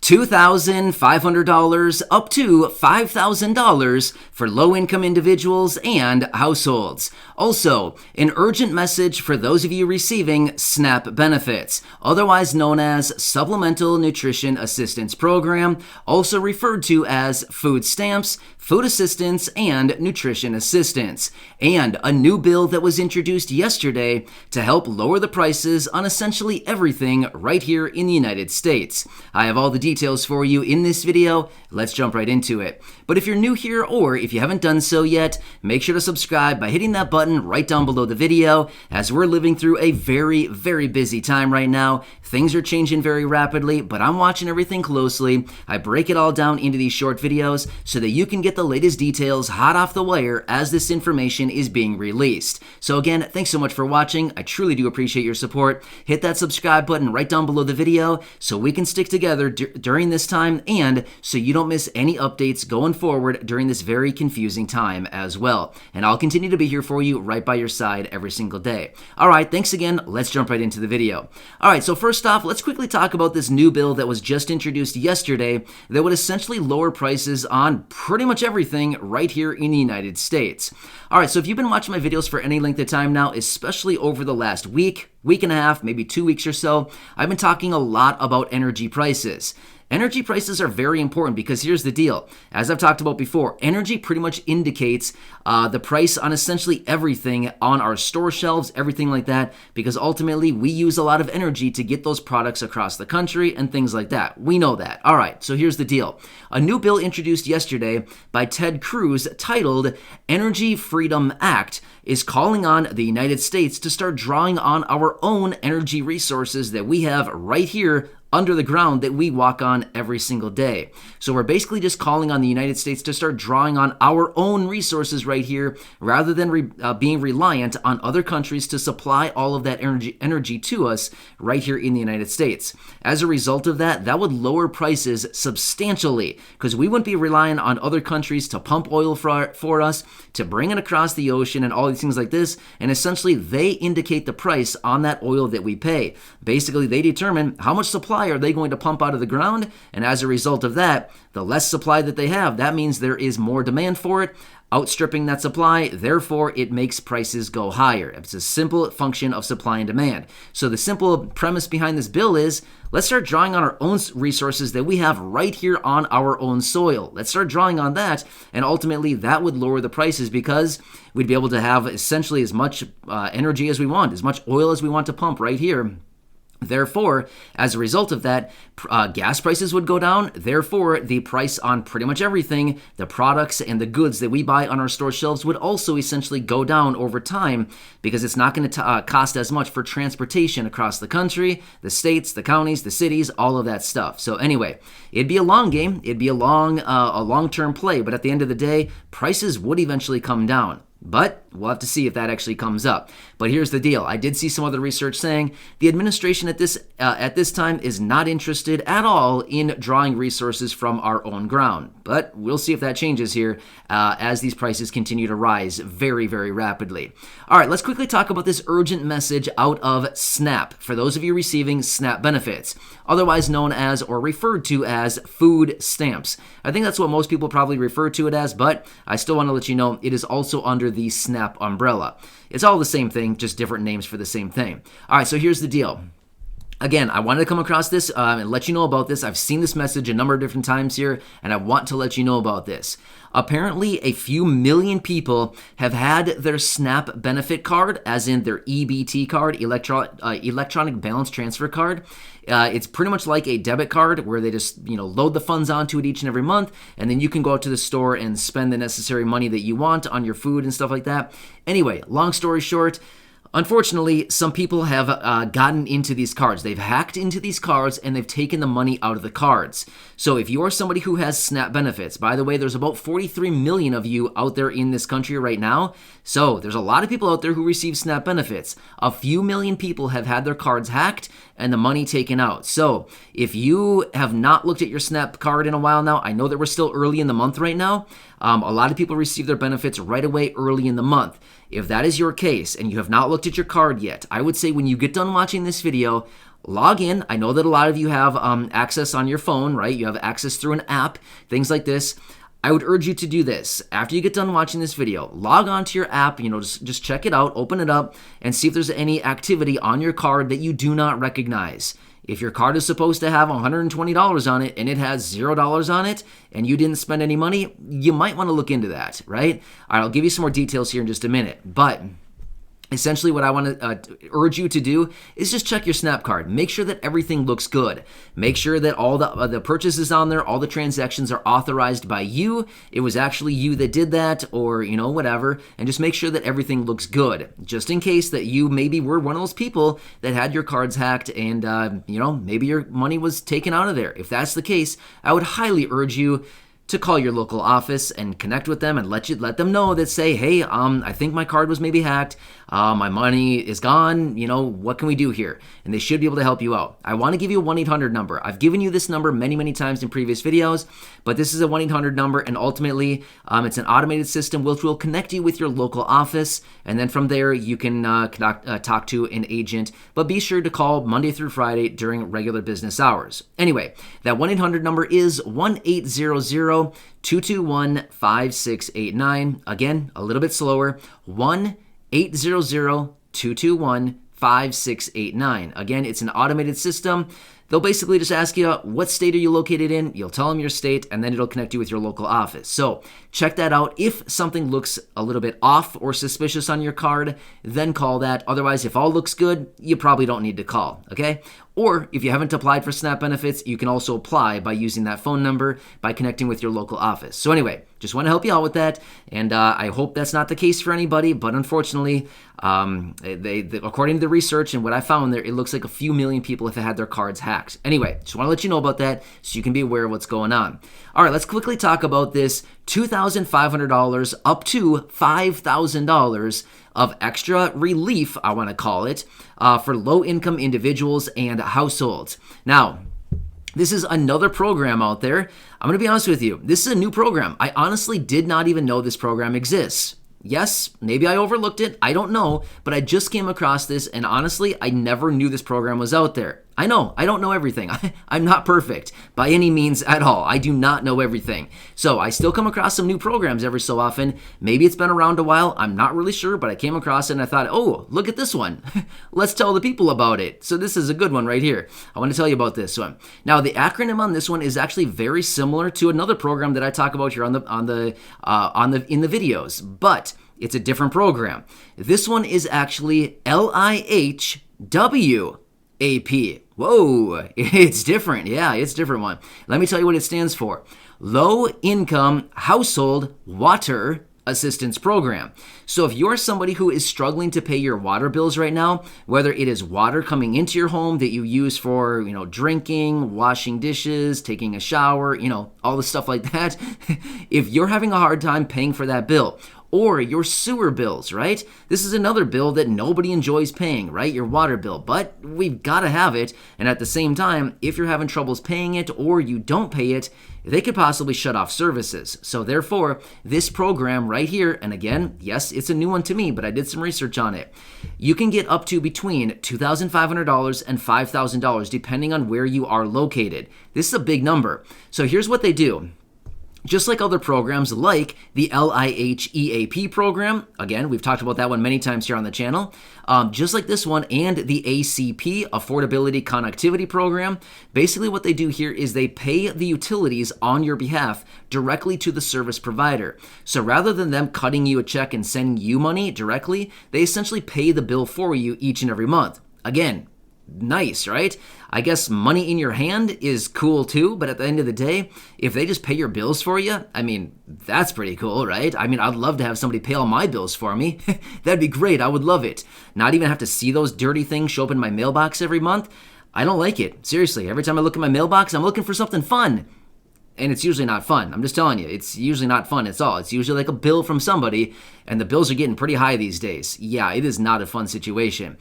$2,500 up to $5,000 for low-income individuals and households. Also, an urgent message for those of you receiving SNAP benefits, otherwise known as Supplemental Nutrition Assistance Program, also referred to as food stamps, food assistance, and nutrition assistance, and a new bill that was introduced yesterday to help lower the prices on essentially everything right here in the United States. I have all the details for you in this video. Let's jump right into it. But if you're new here or if you haven't done so yet, make sure to subscribe by hitting that button right down below the video, as we're living through a very, very busy time right now. Things are changing very rapidly, but I'm watching everything closely. I break it all down into these short videos so that you can get the latest details hot off the wire as this information is being released. So again, thanks so much for watching. I truly do appreciate your support. Hit that subscribe button right down below the video so we can stick together during this time, and so you don't miss any updates going forward during this very confusing time as well. And I'll continue to be here for you right by your side every single day. All right, thanks again. Let's jump right into the video. All right, so first off, let's quickly talk about this new bill that was just introduced yesterday that would essentially lower prices on pretty much everything right here in the United States. All right, so if you've been watching my videos for any length of time now, especially over the last week and a half, maybe 2 weeks or so, I've been talking a lot about energy prices. Energy prices are very important because here's the deal. As I've talked about before, energy pretty much indicates the price on essentially everything on our store shelves, everything like that, because ultimately we use a lot of energy to get those products across the country and things like that. We know that. All right, so here's the deal. A new bill introduced yesterday by Ted Cruz titled Energy Freedom Act is calling on the United States to start drawing on our own energy resources that we have right here under the ground that we walk on every single day. So we're basically just calling on the United States to start drawing on our own resources right here, rather than being reliant on other countries to supply all of that energy to us right here in the United States. As a result of that, that would lower prices substantially, because we wouldn't be relying on other countries to pump oil for us, to bring it across the ocean and all these things like this, and essentially they indicate the price on that oil that we pay. Basically, they determine how much supply are they going to pump out of the ground, and as a result of that, the less supply that they have, that means there is more demand for it, outstripping that supply, therefore it makes prices go higher. It's a simple function of supply and demand. So the simple premise behind this bill is, let's start drawing on our own resources that we have right here on our own soil. Let's start drawing on that, and ultimately that would lower the prices because we'd be able to have essentially as much energy as we want, as much oil as we want to pump right here. Therefore, as a result of that, gas prices would go down. Therefore, the price on pretty much everything, the products and the goods that we buy on our store shelves, would also essentially go down over time, because it's not going to cost as much for transportation across the country, the states, the counties, the cities, all of that stuff. So anyway, it'd be a long game. It'd be a long-term play. But at the end of the day, prices would eventually come down. But we'll have to see if that actually comes up. But here's the deal. I did see some other research saying the administration at this time is not interested at all in drawing resources from our own ground. But we'll see if that changes here as these prices continue to rise very, very rapidly. All right, let's quickly talk about this urgent message out of SNAP for those of you receiving SNAP benefits, otherwise known as or referred to as food stamps. I think that's what most people probably refer to it as, but I still want to let you know it is also under the SNAP umbrella. It's all the same thing, just different names for the same thing. All right, so here's the deal. Again, I wanted to come across this and let you know about this. I've seen this message a number of different times here, and I want to let you know about this. Apparently, a few million people have had their SNAP benefit card, as in their EBT card, electronic balance transfer card. It's pretty much like a debit card where they just, load the funds onto it each and every month, and then you can go out to the store and spend the necessary money that you want on your food and stuff like that. Anyway, long story short, unfortunately, some people have gotten into these cards. They've hacked into these cards and they've taken the money out of the cards. So if you're somebody who has SNAP benefits, by the way, there's about 43 million of you out there in this country right now. So there's a lot of people out there who receive SNAP benefits. A few million people have had their cards hacked and the money taken out. So if you have not looked at your SNAP card in a while now, I know that we're still early in the month right now. A lot of people receive their benefits right away early in the month. If that is your case and you have not looked at your card yet, I would say when you get done watching this video, log in. I know that a lot of you have access on your phone, right? You have access through an app, things like this. I would urge you to do this. After you get done watching this video, log on to your app, just check it out, open it up, and see if there's any activity on your card that you do not recognize. If your card is supposed to have $120 on it and it has $0 on it and you didn't spend any money, you might want to look into that, right? All right, I'll give you some more details here in just a minute, but essentially what I want to urge you to do is just check your Snap card. Make sure that everything looks good. Make sure that all the purchases on there, all the transactions are authorized by you. It was actually you that did that, or whatever, and just make sure that everything looks good. Just in case that you maybe were one of those people that had your cards hacked and maybe your money was taken out of there. If that's the case, I would highly urge you to call your local office and connect with them and let them know that say, hey, I think my card was maybe hacked. My money is gone. What can we do here? And they should be able to help you out. I want to give you a 1-800 number. I've given you this number many, many times in previous videos, but this is a 1-800 number, and ultimately it's an automated system which will connect you with your local office, and then from there you can talk to an agent, but be sure to call Monday through Friday during regular business hours. Anyway, that 1-800 number is 1-800-221-5689. Again, a little bit slower, 1-800-221-5689. Again, it's an automated system. They'll basically just ask you, what state are you located in? You'll tell them your state, and then it'll connect you with your local office. So check that out. If something looks a little bit off or suspicious on your card, then call that. Otherwise, if all looks good, you probably don't need to call, okay? Or if you haven't applied for SNAP benefits, you can also apply by using that phone number by connecting with your local office. So anyway, just want to help you out with that, and I hope that's not the case for anybody, but unfortunately, according to the research and what I found there, it looks like a few million people have had their cards hacked. Anyway, just want to let you know about that so you can be aware of what's going on. All right, let's quickly talk about this $2,500 up to $5,000 of extra relief, I want to call it, for low-income individuals and households. Now, this is another program out there. I'm going to be honest with you. This is a new program. I honestly did not even know this program exists. Yes, maybe I overlooked it. I don't know, but I just came across this, and honestly, I never knew this program was out there. I know, I don't know everything. I'm not perfect by any means at all. I do not know everything. So I still come across some new programs every so often. Maybe it's been around a while. I'm not really sure, but I came across it and I thought, oh, look at this one. Let's tell the people about it. So this is a good one right here. I want to tell you about this one. Now, the acronym on this one is actually very similar to another program that I talk about here in the videos, but it's a different program. This one is actually LIHWAP. Whoa, it's different. Yeah, it's a different one. Let me tell you what it stands for. Low Income Household Water Assistance Program. So if you're somebody who is struggling to pay your water bills right now, whether it is water coming into your home that you use for, drinking, washing dishes, taking a shower, all the stuff like that, if you're having a hard time paying for that bill, or your sewer bills, right? This is another bill that nobody enjoys paying, right? Your water bill, but we've got to have it. And at the same time, if you're having troubles paying it or you don't pay it, they could possibly shut off services. So therefore, this program right here, and again, yes, it's a new one to me, but I did some research on it. You can get up to between $2,500 and $5,000 depending on where you are located. This is a big number. So here's what they do. Just like other programs like the LIHEAP program, again, we've talked about that one many times here on the channel, just like this one and the ACP, Affordability Connectivity Program, basically what they do here is they pay the utilities on your behalf directly to the service provider. So rather than them cutting you a check and sending you money directly, they essentially pay the bill for you each and every month. Again, nice, right? I guess money in your hand is cool too, but at the end of the day, if they just pay your bills for you, that's pretty cool, right? I'd love to have somebody pay all my bills for me. That'd be great. I would love it. Not even have to see those dirty things show up in my mailbox every month. I don't like it. Seriously, every time I look at my mailbox, I'm looking for something fun. And it's usually not fun. I'm just telling you, it's usually not fun at all. It's usually like a bill from somebody, and the bills are getting pretty high these days. Yeah, it is not a fun situation.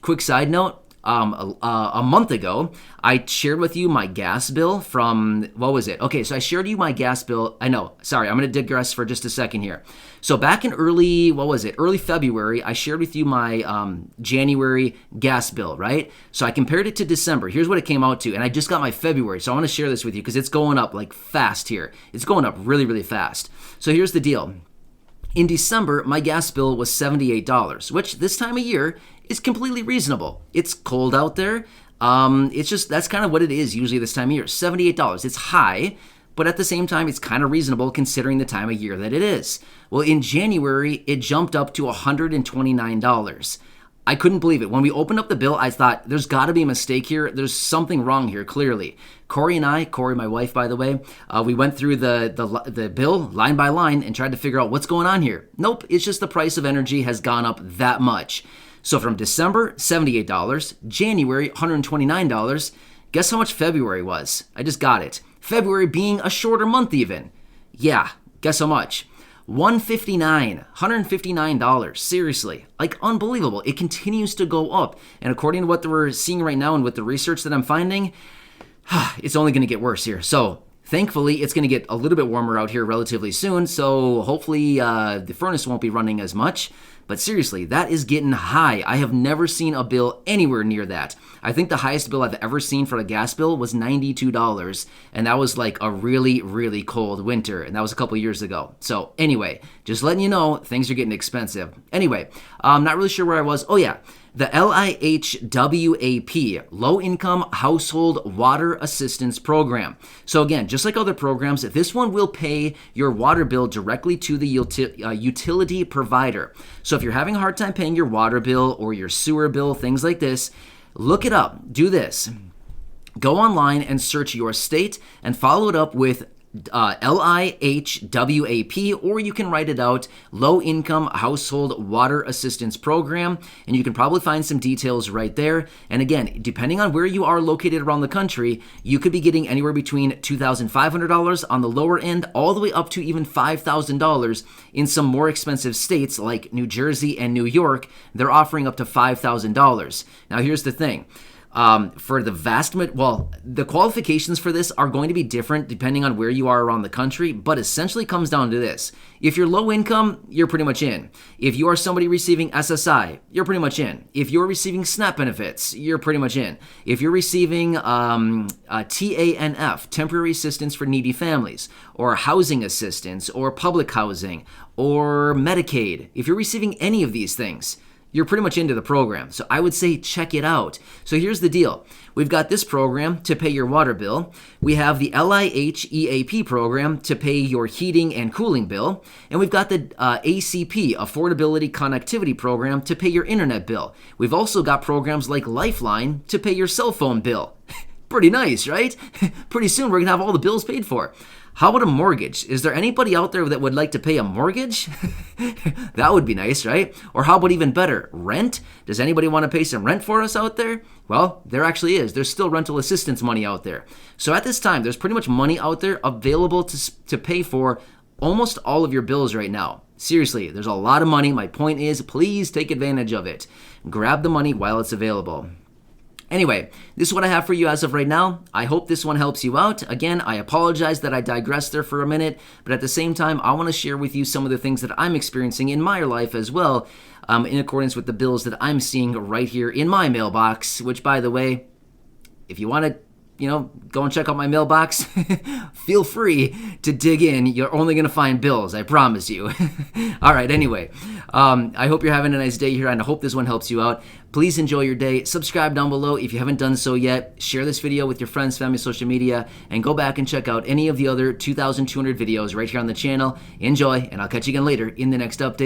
Quick side note, a month ago, I shared with you my gas bill from, what was it? Okay, so I shared you my gas bill. I know, sorry, I'm going to digress for just a second here. So back in early February, I shared with you my January gas bill, right? So I compared it to December. Here's what it came out to, and I just got my February, so I want to share this with you because it's going up like fast here. It's going up really, really fast. So here's the deal. In December, my gas bill was $78, which this time of year is completely reasonable. It's cold out there. It's just, that's kind of what it is usually this time of year. $78. It's high, but at the same time, it's kind of reasonable considering the time of year that it is. Well, in January, it jumped up to $129. I couldn't believe it. When we opened up the bill, I thought, there's got to be a mistake here. There's something wrong here, clearly. Corey, my wife, by the way, we went through the bill line by line and tried to figure out what's going on here. Nope, it's just the price of energy has gone up that much. So from December, $78, January, $129. Guess how much February was? I just got it. February being a shorter month even. Yeah, guess how much? $159. Seriously, like unbelievable. It continues to go up. And according to what we're seeing right now and with the research that I'm finding, it's only going to get worse here. So thankfully, it's going to get a little bit warmer out here relatively soon. So hopefully the furnace won't be running as much. But seriously, that is getting high. I have never seen a bill anywhere near that. I think the highest bill I've ever seen for a gas bill was $92. And that was like a really, really cold winter. And that was a couple years ago. So anyway, just letting you know, things are getting expensive. Anyway, I'm not really sure where I was. Oh yeah. The LIHWAP, Low Income Household Water Assistance Program. So again, just like other programs, this one will pay your water bill directly to the utility provider. So if you're having a hard time paying your water bill or your sewer bill, things like this, look it up. Do this. Go online and search your state and follow it up with LIHWAP, or you can write it out, Low Income Household Water Assistance Program, and you can probably find some details right there. And again, depending on where you are located around the country, you could be getting anywhere between $2,500 on the lower end, all the way up to even $5,000 in some more expensive states like New Jersey and New York. They're offering up to $5,000. Now, here's the thing. For the the qualifications for this are going to be different depending on where you are around the country, but essentially comes down to this. If you're low income, you're pretty much in. If you are somebody receiving SSI, you're pretty much in. If you're receiving SNAP benefits, you're pretty much in. If you're receiving TANF, Temporary Assistance for Needy Families, or housing assistance, or public housing, or Medicaid, if you're receiving any of these things, you're pretty much into the program. So I would say check it out. So here's the deal. We've got this program to pay your water bill. We have the LIHEAP program to pay your heating and cooling bill. And we've got the ACP, Affordability Connectivity Program, to pay your internet bill. We've also got programs like Lifeline to pay your cell phone bill. Pretty nice, right? Pretty soon we're going to have all the bills paid for. How about a mortgage? Is there anybody out there that would like to pay a mortgage? That would be nice, right? Or how about even better, rent? Does anybody want to pay some rent for us out there? Well, there actually is. There's still rental assistance money out there. So at this time, there's pretty much money out there available to pay for almost all of your bills right now. Seriously, there's a lot of money. My point is, please take advantage of it. Grab the money while it's available. Anyway, this is what I have for you as of right now. I hope this one helps you out. Again, I apologize that I digressed there for a minute, but at the same time, I want to share with you some of the things that I'm experiencing in my life as well, in accordance with the bills that I'm seeing right here in my mailbox, which, by the way, if you want to go and check out my mailbox, feel free to dig in. You're only going to find bills, I promise you. All right, anyway, I hope you're having a nice day here, and I hope this one helps you out. Please enjoy your day. Subscribe down below if you haven't done so yet. Share this video with your friends, family, social media, and go back and check out any of the other 2,200 videos right here on the channel. Enjoy, and I'll catch you again later in the next update.